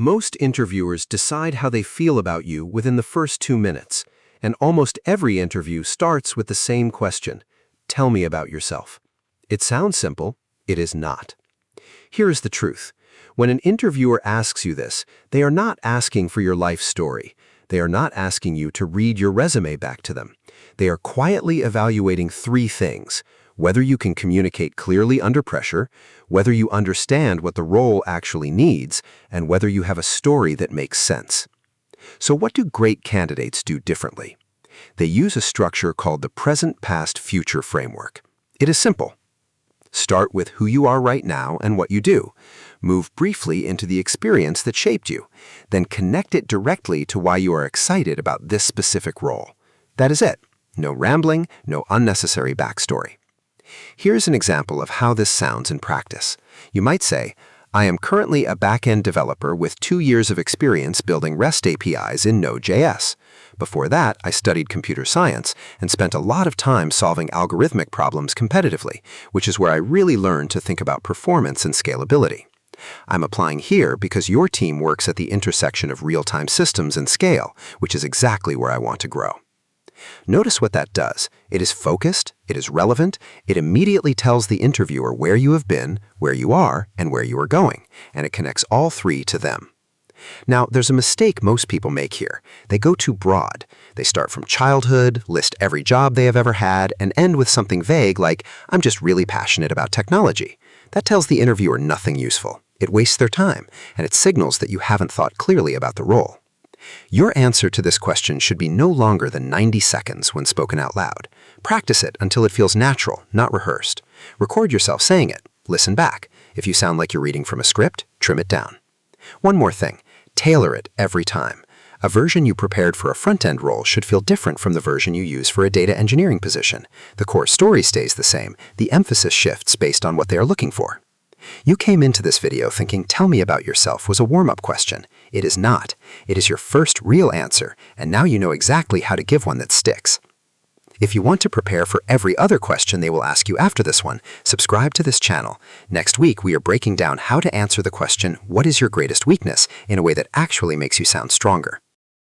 Most interviewers decide how they feel about you within the first 2 minutes, and almost every interview starts with the same question: tell me about yourself. It sounds simple, it is not. Here is the truth. When an interviewer asks you this, they are not asking for your life story. They are not asking you to read your resume back to them. They are quietly evaluating three things: whether you can communicate clearly under pressure, whether you understand what the role actually needs, and whether you have a story that makes sense. So what do great candidates do differently? They use a structure called the present, past, future framework. It is simple. Start with who you are right now and what you do. Move briefly into the experience that shaped you. Then connect it directly to why you are excited about this specific role. That is it. No rambling, no unnecessary backstory. Here's an example of how this sounds in practice. You might say, I am currently a back-end developer with 2 years of experience building REST APIs in Node.js. Before that, I studied computer science and spent a lot of time solving algorithmic problems competitively, which is where I really learned to think about performance and scalability. I'm applying here because your team works at the intersection of real-time systems and scale, which is exactly where I want to grow. Notice what that does. It is focused, it is relevant, it immediately tells the interviewer where you have been, where you are, and where you are going, and it connects all three to them. Now, there's a mistake most people make here. They go too broad. They start from childhood, list every job they have ever had, and end with something vague like, I'm just really passionate about technology. That tells the interviewer nothing useful. It wastes their time, and it signals that you haven't thought clearly about the role. Your answer to this question should be no longer than 90 seconds when spoken out loud. Practice it until it feels natural, not rehearsed. Record yourself saying it. Listen back. If you sound like you're reading from a script, trim it down. One more thing. Tailor it every time. A version you prepared for a front-end role should feel different from the version you use for a data engineering position. The core story stays the same. The emphasis shifts based on what they are looking for. You came into this video thinking tell me about yourself was a warm-up question. It is not. It is your first real answer, and now you know exactly how to give one that sticks. If you want to prepare for every other question they will ask you after this one, subscribe to this channel. Next week, we are breaking down how to answer the question, what is your greatest weakness, in a way that actually makes you sound stronger.